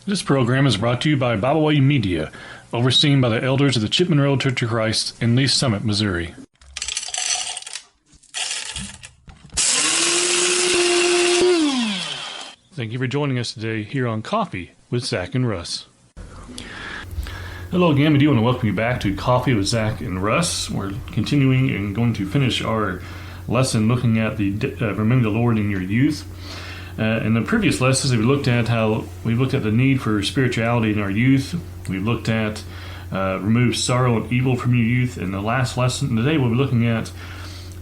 This program is brought to you by Bible Way Media, overseen by the elders of the Chipman Road Church of Christ in Lee Summit, Missouri. Thank you for joining us today here on Coffee with Zach and Russ. Hello again. We do want to welcome you back to Coffee with Zach and Russ. We're continuing and going to finish our lesson looking at the remembering the Lord in your youth. In the previous lessons, we looked at the need for spirituality in our youth. We looked at remove sorrow and evil from your youth. In the last lesson today, we'll be looking at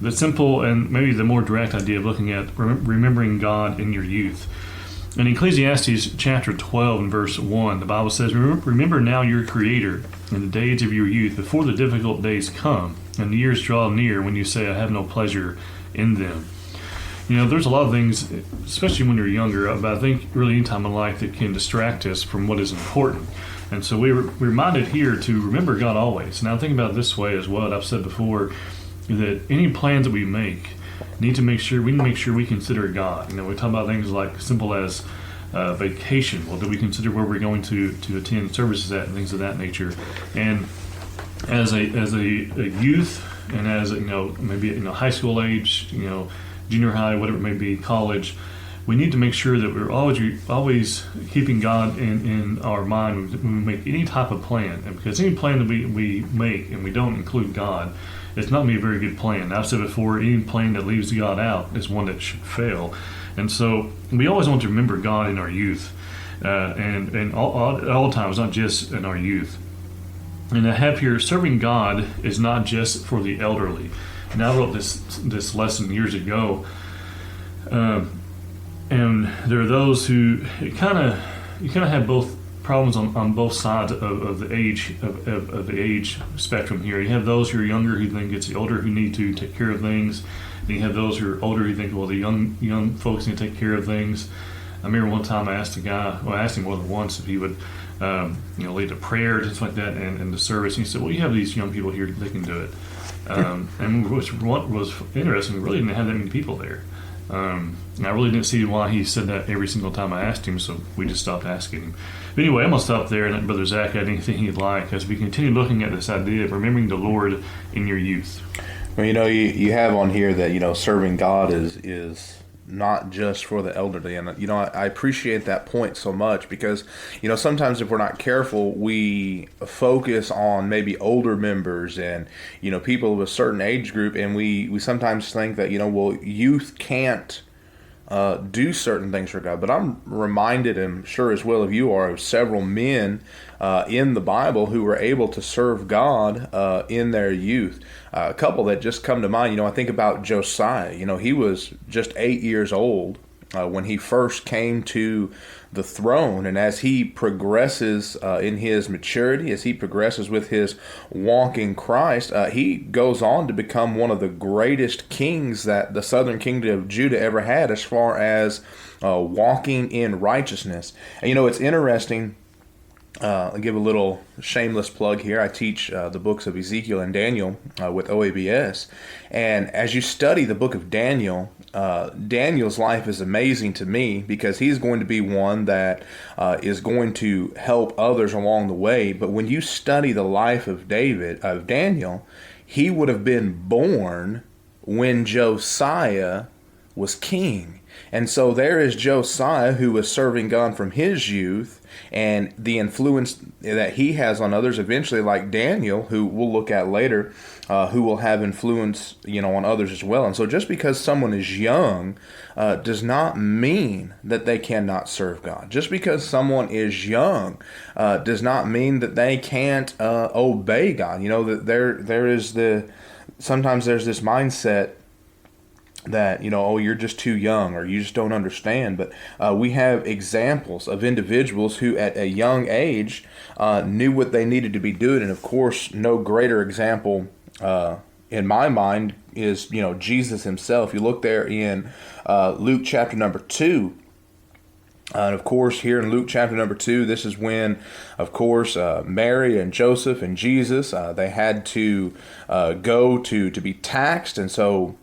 the simple and maybe the more direct idea of looking at remembering God in your youth. In Ecclesiastes chapter 12 and verse 1, the Bible says, "Remember now your Creator in the days of your youth, before the difficult days come, and the years draw near when you say, I have no pleasure in them." You know, there's a lot of things, especially when you're younger, but I think really any time in life that can distract us from what is important. And so we're reminded here to remember God always. Now think about it this way as well. I've said before that any plans that we make need to make sure we consider God. You know, we talk about things like simple as vacation. Well, do we consider where we're going to attend services at and things of that nature? And as a youth and as maybe high school age, junior high, whatever it may be, college, we need to make sure that we're always keeping God in our mind when we make any type of plan. And because any plan that we make and we don't include God, it's not going to be a very good plan. I've said before, any plan that leaves God out is one that should fail. And so we always want to remember God in our youth, and all times, not just in our youth. And I have here, serving God is not just for the elderly. And I wrote this lesson years ago, and there are those who you kind of have both problems on both sides of the age spectrum here. You have those who are younger who think it's the older who need to take care of things. And you have those who are older who think, well, the young folks need to take care of things. I remember one time I asked I asked him more than once if he would lead a prayer and stuff like that and the service. And he said, well, you have these young people here, they can do it. And what was interesting, we really didn't have that many people there. And I really didn't see why he said that every single time I asked him, so we just stopped asking him. But anyway, I'm going to stop there and let Brother Zach had anything he'd like as we continue looking at this idea of remembering the Lord in your youth. Well, you have on here that, serving God is not just for the elderly. And, I appreciate that point so much because, sometimes if we're not careful, we focus on maybe older members and, people of a certain age group. And we sometimes think that, youth can't do certain things for God. But I'm reminded, and I'm sure as well of you are, of several men in the Bible who were able to serve God in their youth. A couple that just come to mind, I think about Josiah. He was just 8 years old when he first came to the throne. And as he progresses in his maturity, as he progresses with his walk in Christ, he goes on to become one of the greatest kings that the southern kingdom of Judah ever had as far as walking in righteousness. And it's interesting. I'll give a little shameless plug here. I teach the books of Ezekiel and Daniel with OABS. And as you study the book of Daniel, Daniel's life is amazing to me because he's going to be one that is going to help others along the way. But when you study the life of Daniel, he would have been born when Josiah was king. And so there is Josiah, who was serving God from his youth, and the influence that he has on others eventually, like Daniel, who we'll look at later, who will have influence, on others as well. And so just because someone is young does not mean that they cannot serve God. Just because someone is young does not mean that they can't obey God. That sometimes there's this mindset that, you're just too young or you just don't understand. But we have examples of individuals who at a young age knew what they needed to be doing. And of course, no greater example in my mind is, Jesus himself. You look there in Luke chapter number 2. And of course, here in Luke chapter number 2, this is when, of course, Mary and Joseph and Jesus, they had to go to be taxed. And so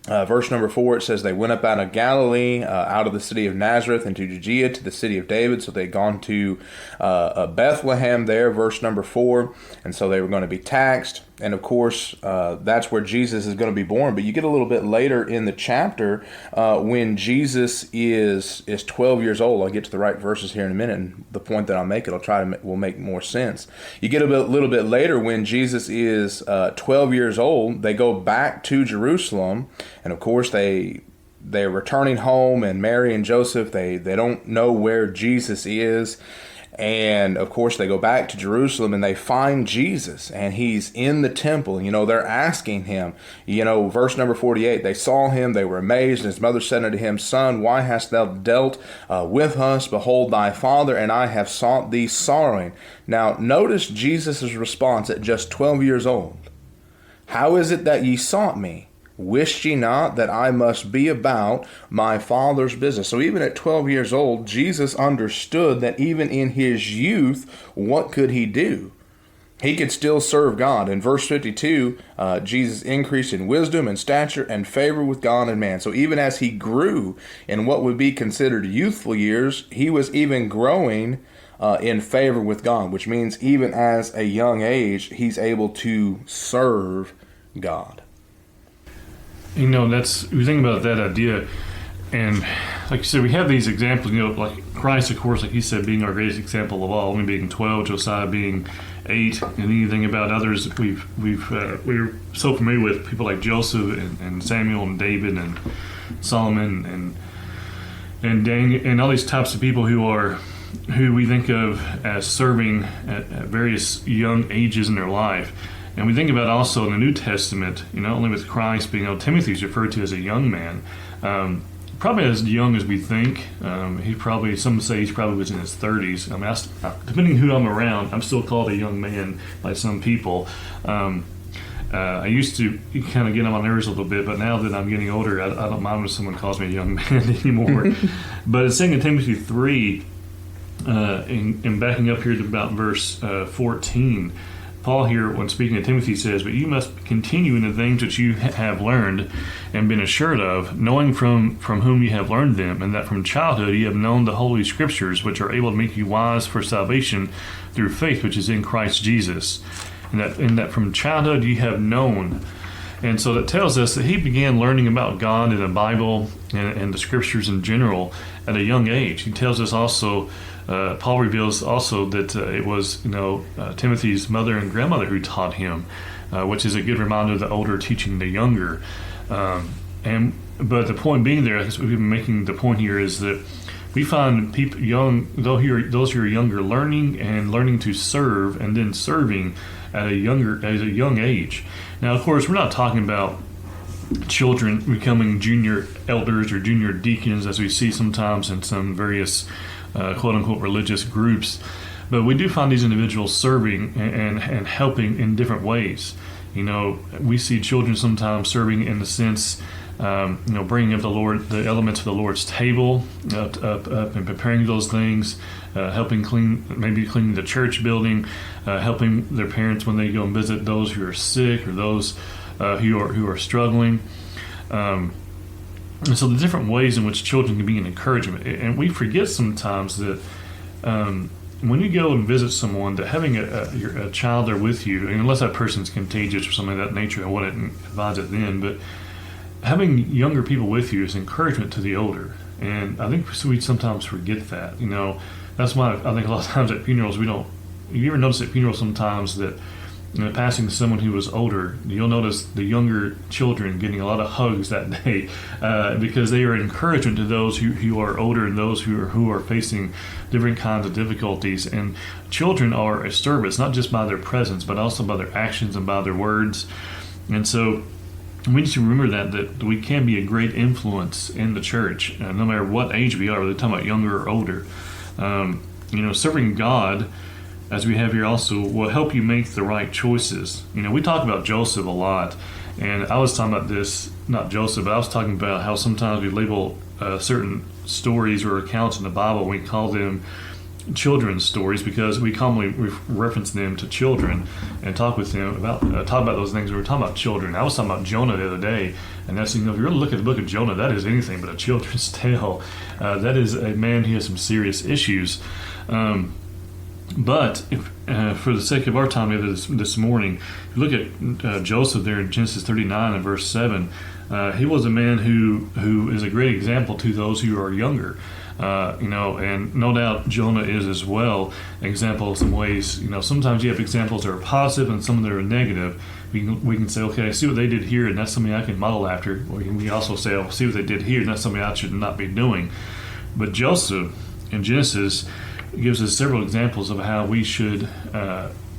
Verse number 4, it says, they went up out of Galilee, out of the city of Nazareth into Judea to the city of David. So they'd gone to Bethlehem there, verse number 4. And so they were going to be taxed. And of course, that's where Jesus is going to be born. But you get a little bit later in the chapter when Jesus is 12 years old. I'll get to the right verses here in a minute. And the point that I'll make, will make more sense. You get little bit later when Jesus is 12 years old, they go back to Jerusalem. And of course, they're returning home, and Mary and Joseph, they don't know where Jesus is. And of course, they go back to Jerusalem and they find Jesus, and he's in the temple. They're asking him, verse number 48, they saw him, they were amazed. And his mother said unto him, Son, why hast thou dealt with us? Behold, thy father and I have sought thee sorrowing. Now, notice Jesus' response at just 12 years old. How is it that ye sought me? Wist ye not that I must be about my Father's business? So even at 12 years old, Jesus understood that even in his youth, what could he do? He could still serve God. In verse 52, Jesus increased in wisdom and stature and favor with God and man. So even as he grew in what would be considered youthful years, he was even growing in favor with God, which means even as a young age, he's able to serve God. We think about that idea, and like you said, we have these examples, like Christ, of course, like he said, being our greatest example of all, only being 12, Josiah being 8, and anything about others we're so familiar with, people like Joseph and Samuel and David and Solomon and Daniel, and all these types of people who we think of as serving at various young ages in their life. And we think about also in the New Testament, only with Christ being, Timothy's referred to as a young man, probably as young as we think. Some say he's probably was in his 30s. Depending who I'm around, I'm still called a young man by some people. I used to kind of get on my nerves a little bit, but now that I'm getting older, I don't mind when someone calls me a young man anymore. But it's saying in Timothy 3, and backing up here to about verse 14, Paul here, when speaking to Timothy, says, But you must continue in the things which you have learned and been assured of, knowing from whom you have learned them, and that from childhood you have known the Holy Scriptures, which are able to make you wise for salvation through faith which is in Christ Jesus. And that from childhood you have known. And so that tells us that he began learning about God and the Bible and the Scriptures in general at a young age. He tells us also, Paul reveals also that it was Timothy's mother and grandmother who taught him, which is a good reminder of the older teaching the younger. But the point being there, we've been making the point here, is that we find people those who are younger learning to serve, and then serving at a young age. Now, of course, we're not talking about children becoming junior elders or junior deacons, as we see sometimes in some various quote-unquote religious groups, but we do find these individuals serving and helping in different ways. We see children sometimes serving in the sense, bringing up the elements of the Lord's table, up and preparing those things, helping cleaning the church building, helping their parents when they go and visit those who are sick or those who are struggling. And so the different ways in which children can be an encouragement. And we forget sometimes that when you go and visit someone, that having a child there with you, and unless that person's contagious or something of that nature, I wouldn't advise it then, but having younger people with you is encouragement to the older. And I think we sometimes forget that. That's why I think a lot of times at funerals, you ever notice at funerals sometimes that passing someone who was older, you'll notice the younger children getting a lot of hugs that day because they are an encouragement to those who are older and those who are facing different kinds of difficulties. And children are a service, not just by their presence, but also by their actions and by their words. And so we need to remember that we can be a great influence in the church, no matter what age we are, whether we're talking about younger or older. Serving God, as we have here also, will help you make the right choices. We talk about Joseph a lot, and I was talking about this, not Joseph, but I was talking about how sometimes we label certain stories or accounts in the Bible, we call them children's stories because we commonly reference them to children and talk with them about those things. We were talking about children. I was talking about Jonah the other day, and that's, if you really look at the book of Jonah, that is anything but a children's tale. That is a man who has some serious issues. But for the sake of our time this morning, if you look at Joseph there in Genesis 39 and verse 7, he was a man who is a great example to those who are younger. And no doubt Jonah is as well an example in some ways. Sometimes you have examples that are positive and some that are negative. We can say, okay, I see what they did here, and that's something I can model after. Or we can also say, oh, see what they did here, and that's something I should not be doing. But Joseph in Genesis gives us several examples of how we should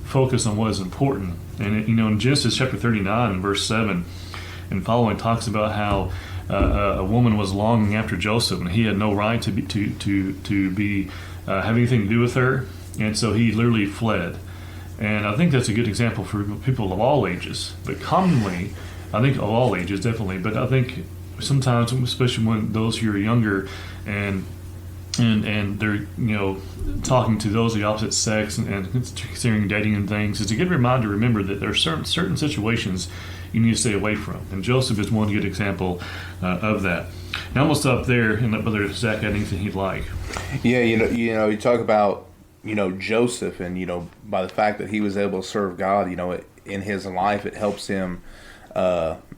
focus on what is important. And in Genesis chapter 39 and verse 7 and following, talks about how a woman was longing after Joseph, and he had no right to be have anything to do with her, and so he literally fled. And I think that's a good example for people of all ages. But commonly, I think of all ages definitely. But I think sometimes, especially when those who are younger and they're talking to those of the opposite sex and considering dating and things, it's a good reminder to remember that there are certain situations you need to stay away from, and Joseph is one good example of that. Now I'm gonna stop there and let Brother Zach add anything he'd like. Yeah, you talk about Joseph, and by the fact that he was able to serve God, in his life, it helps him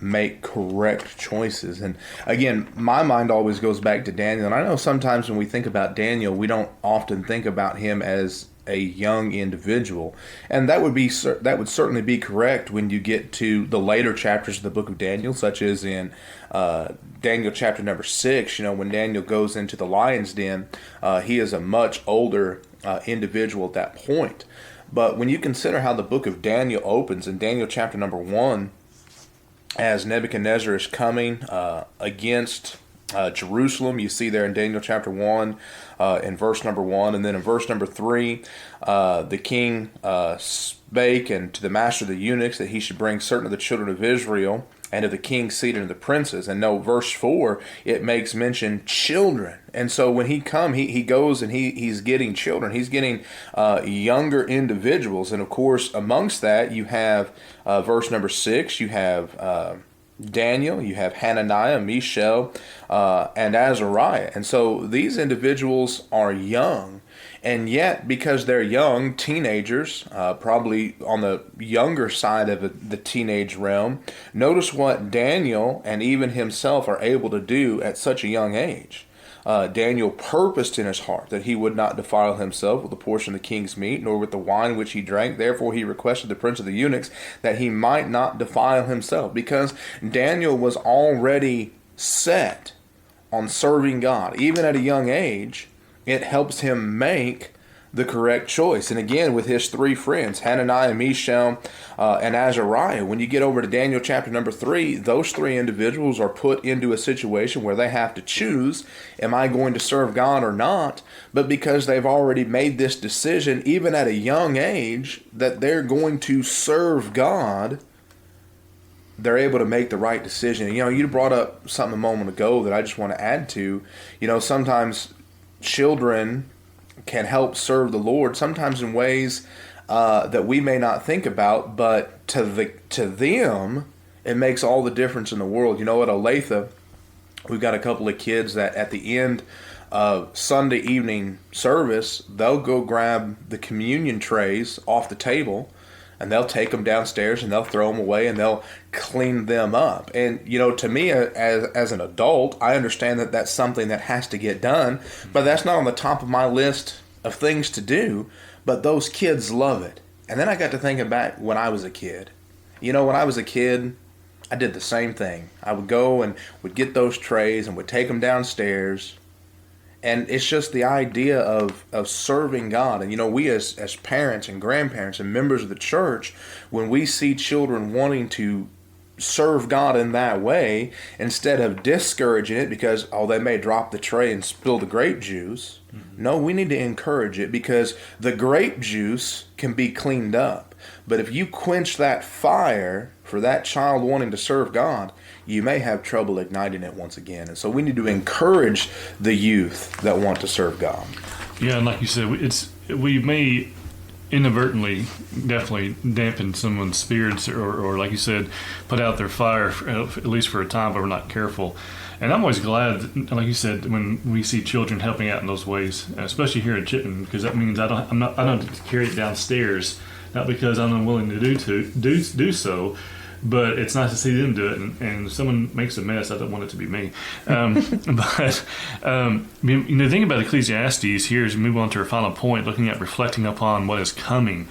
make correct choices. And again, my mind always goes back to Daniel, and I know sometimes when we think about Daniel, we don't often think about him as a young individual, and that would certainly be correct when you get to the later chapters of the book of Daniel, such as in Daniel chapter number 6. When Daniel goes into the lion's den, he is a much older individual at that point. But when you consider how the book of Daniel opens in Daniel chapter number 1, as Nebuchadnezzar is coming against Jerusalem, you see there in Daniel chapter 1 in verse number 1, and then in verse number 3, the king spake and to the master of the eunuchs that he should bring certain of the children of Israel and of the king's seed and of the princes. And no, verse 4, it makes mention children. And so when he goes and he's getting children. He's getting younger individuals. And of course, amongst that, you have verse number 6, you have Daniel, you have Hananiah, Mishael, and Azariah. And so these individuals are young. And yet, because they're young, teenagers, probably on the younger side of the teenage realm, notice what Daniel and even himself are able to do at such a young age. Daniel purposed in his heart that he would not defile himself with a portion of the king's meat, nor with the wine which he drank. Therefore he requested the prince of the eunuchs that he might not defile himself, because Daniel was already set on serving God. Even at a young age, it helps him make the correct choice. And again, with his three friends, Hananiah, Mishael, and Azariah, when you get over to Daniel chapter number 3, those three individuals are put into a situation where they have to choose, am I going to serve God or not? But because they've already made this decision, even at a young age, that they're going to serve God, they're able to make the right decision. You brought up something a moment ago that I just want to add to. Sometimes children can help serve the Lord, sometimes in ways that we may not think about, but to them, it makes all the difference in the world. At Olathe, we've got a couple of kids that at the end of Sunday evening service, they'll go grab the communion trays off the table, and they'll take them downstairs and they'll throw them away and they'll clean them up. And, to me as an adult, I understand that that's something that has to get done, but that's not on the top of my list of things to do. But those kids love it. And then I got to thinking back when I was a kid. When I was a kid, I did the same thing. I would go and would get those trays and would take them downstairs. And it's just the idea of serving God. And, we as parents and grandparents and members of the church, when we see children wanting to serve God in that way, instead of discouraging it because, they may drop the tray and spill the grape juice. Mm-hmm. No, we need to encourage it, because the grape juice can be cleaned up. But if you quench that fire for that child wanting to serve God, you may have trouble igniting it once again. And so we need to encourage the youth that want to serve God. Yeah, and like you said, we may inadvertently definitely dampen someone's spirits, or like you said, put out their fire at least for a time, but we're not careful. And I'm always glad, like you said, when we see children helping out in those ways, especially here at Chittenden, because that means I don't have to carry it downstairs, not because I'm unwilling to do so, but it's nice to see them do it. And if someone makes a mess, I don't want it to be me. But the thing about Ecclesiastes here is we move on to our final point, looking at reflecting upon what is coming.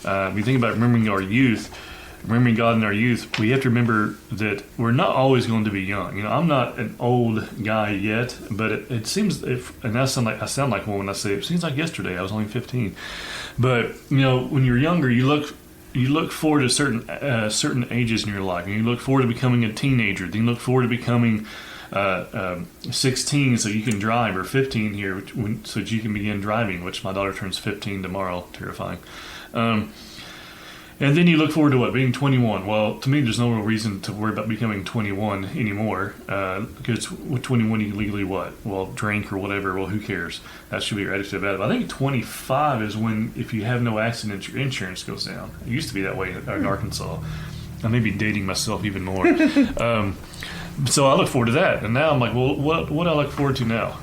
We think about remembering our youth. Remembering God in our youth, we have to remember that we're not always going to be young. I'm not an old guy yet, but it seems, and I sound like one when I say it seems like yesterday. I was only 15, but when you're younger, you look forward to certain ages in your life, and you look forward to becoming a teenager. Then you look forward to becoming 16, so you can drive, or 15 here, so that you can begin driving. Which my daughter turns 15 tomorrow. Terrifying. And then you look forward to being 21. Well, to me, there's no real reason to worry about becoming 21 anymore, because with 21 you can legally drink or whatever. Well, who cares? That should be your attitude about it. But I think 25 is when, if you have no accidents, your insurance goes down. It used to be that way in Arkansas. I may be dating myself even more. So I look forward to that. And now I'm like, well, what do I look forward to now?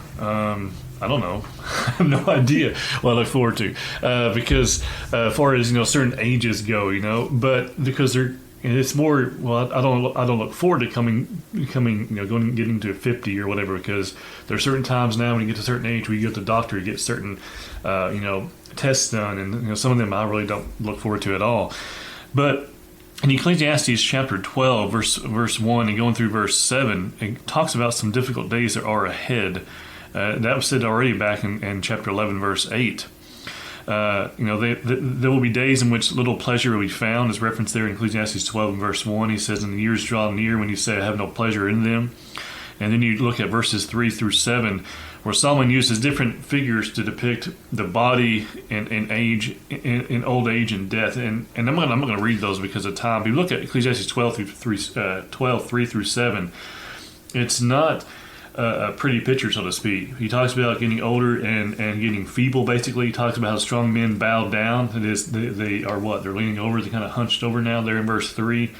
I don't know. I have no idea what I look forward to, because as far as certain ages go, but because it's more. Well, I don't look forward to getting to 50 or whatever, because there are certain times now when you get to a certain age where you go to the doctor, you get certain tests done, and some of them I really don't look forward to at all. But in Ecclesiastes chapter 12, verse 1, and going through verse 7, it talks about some difficult days that are ahead. That was said already back in chapter 11, verse 8. There will be days in which little pleasure will be found, as referenced there in Ecclesiastes 12 and verse 1. He says, "And the years draw near when you say, I have no pleasure in them." And then you look at verses 3 through 7, where Solomon uses different figures to depict the body and age, in old age and death. And I'm not going to read those because of time. But you look at Ecclesiastes 12, 3 through 7, it's not a pretty picture, so to speak. He talks about getting older and getting feeble, basically. He talks about how strong men bow down. It is, they are what? They're leaning over. They're kind of hunched over now there in verse 3.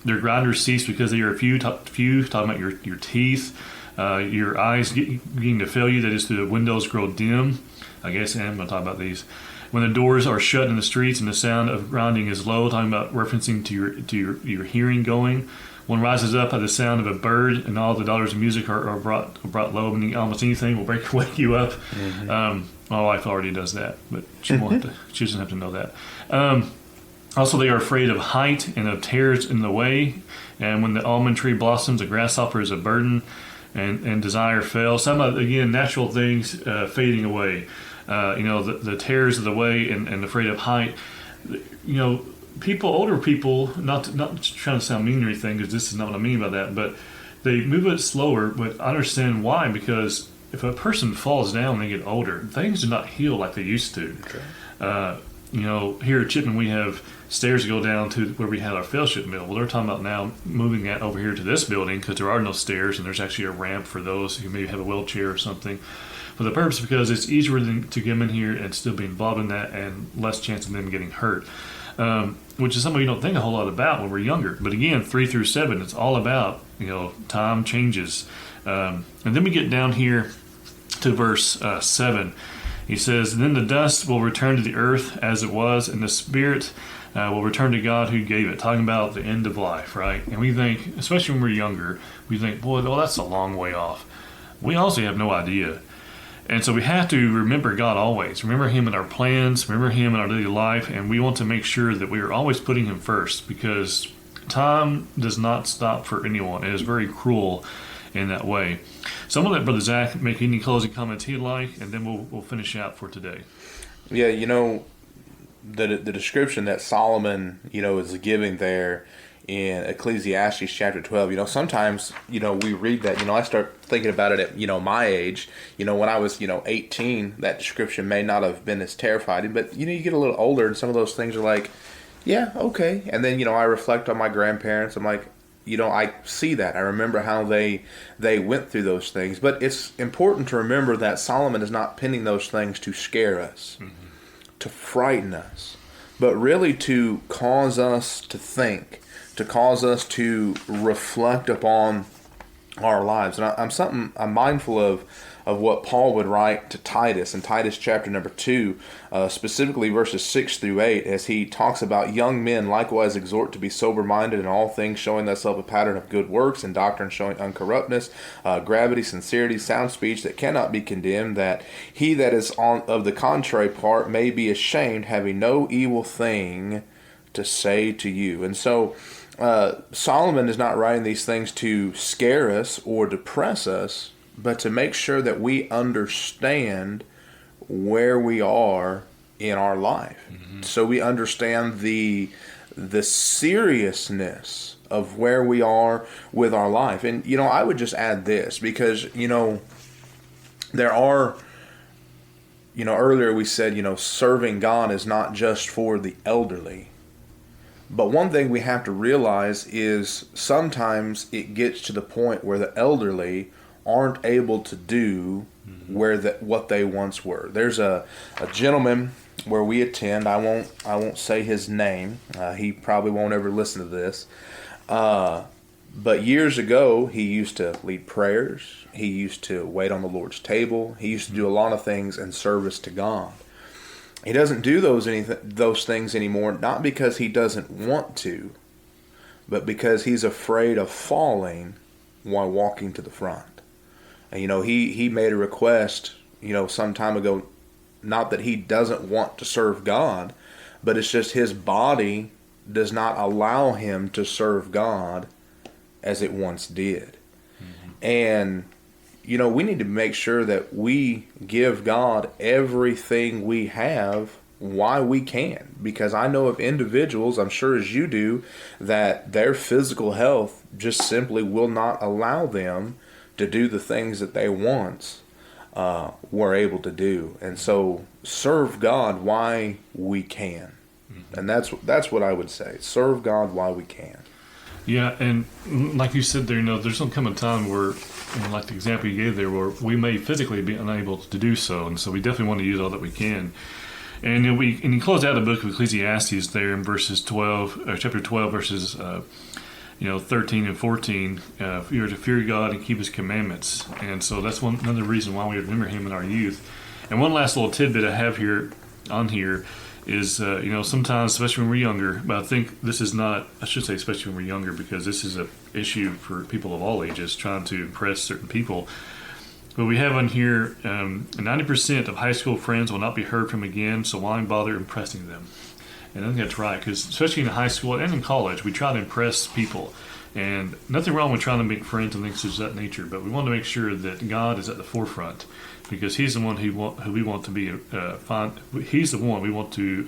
Their grinders cease because they are few, talking about your teeth. Your eyes beginning to fail you, that is, the windows grow dim. I guess I'm going to talk about these. When the doors are shut in the streets and the sound of grinding is low, talking about referencing to your hearing going. One rises up at the sound of a bird, and all the daughters of music are brought low, meaning almost anything will wake you up. Mm-hmm. My wife already does that, but she doesn't have to know that. Also, they are afraid of height and of tares in the way. And when the almond tree blossoms, a grasshopper is a burden, and desire fails. Some of, again, natural things fading away. The tares of the way and afraid of height. Older people, not trying to sound mean or anything, because this is not what I mean by that, but they move a bit slower. But I understand why, because if a person falls down when they get older, things do not heal like they used to. Okay. Here at Chittenden, we have stairs to go down to where we had our fellowship meal. Well, they're talking about now moving that over here to this building, because there are no stairs, and there's actually a ramp for those who maybe have a wheelchair or something. For the purpose, because it's easier to get them in here and still be involved in that, and less chance of them getting hurt. Which is something you don't think a whole lot about when we're younger. But again, 3 through 7, it's all about, time changes. And then we get down here to verse 7. He says, "Then the dust will return to the earth as it was, and the spirit will return to God who gave it." Talking about the end of life, right? And we think, especially when we're younger, we think, boy, well, that's a long way off. We also have no idea. And so we have to remember God always. Remember Him in our plans, remember Him in our daily life, and we want to make sure that we are always putting Him first, because time does not stop for anyone. It is very cruel in that way. So I'm going to let Brother Zach make any closing comments he'd like, and then we'll finish out for today. Yeah, the description that Solomon, is giving there in Ecclesiastes chapter 12, sometimes, we read that, I start thinking about it at, my age, when I was, 18, that description may not have been as terrifying, but, you get a little older and some of those things are like, yeah, okay. And then, I reflect on my grandparents. I'm like, I see that. I remember how they went through those things. But it's important to remember that Solomon is not penning those things to scare us, to frighten us, but really to cause us to think, to cause us to reflect upon our lives. And I'm mindful of what Paul would write to Titus in Titus chapter number 2, specifically verses 6 through 8, as he talks about young men likewise exhort to be sober-minded in all things, showing thyself a pattern of good works, and doctrine showing uncorruptness, gravity, sincerity, sound speech that cannot be condemned, that he that is of the contrary part may be ashamed, having no evil thing to say to you. And so Solomon is not writing these things to scare us or depress us, but to make sure that we understand where we are in our life. So we understand the seriousness of where we are with our life. And, I would just add this, because, there are, earlier we said, serving God is not just for the elderly. But one thing we have to realize is sometimes it gets to the point where the elderly aren't able to do what they once were. There's a gentleman where we attend. I won't say his name. He probably won't ever listen to this. But years ago, he used to lead prayers. He used to wait on the Lord's table. He used to do a lot of things in service to God. He doesn't do those things anymore, not because he doesn't want to, but because he's afraid of falling while walking to the front. And, he made a request, some time ago, not that he doesn't want to serve God, but it's just his body does not allow him to serve God as it once did. And, we need to make sure that we give God everything we have while we can. Because I know of individuals, I'm sure as you do, that their physical health just simply will not allow them to do the things that they once were able to do. And so serve God while we can. And that's what I would say. Serve God while we can. Yeah, and like you said there, there's going to come a time where, like the example you gave there, where we may physically be unable to do so. And so we definitely want to use all that we can. And you close out the book of Ecclesiastes there in chapter 12, verses 13 and 14, you are to fear God and keep His commandments. And so that's another reason why we remember Him in our youth. And one last little tidbit I have here is, sometimes, especially when we're younger, but I think this is not, I should say especially when we're younger, because this is an issue for people of all ages, trying to impress certain people. But we have on here, 90% of high school friends will not be heard from again, so why bother impressing them? And I think that's right, because especially in high school and in college, we try to impress people. And nothing wrong with trying to make friends and things of that nature, but we want to make sure that God is at the forefront, because He's the one who we want to be He's the one we want to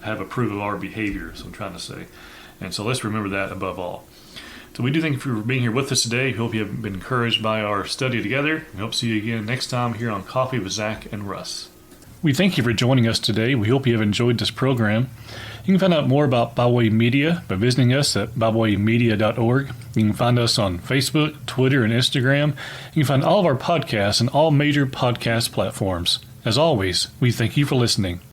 have approve of our behavior. So I'm trying to say, and so let's remember that above all. So we do thank you for being here with us today. We hope you have been encouraged by our study together. We hope to see you again next time here on Coffee with Zach and Russ. We thank you for joining us today. We hope you have enjoyed this program. You can find out more about Byway Media by visiting us at bywaymedia.org. You can find us on Facebook, Twitter, and Instagram. You can find all of our podcasts on all major podcast platforms. As always, we thank you for listening.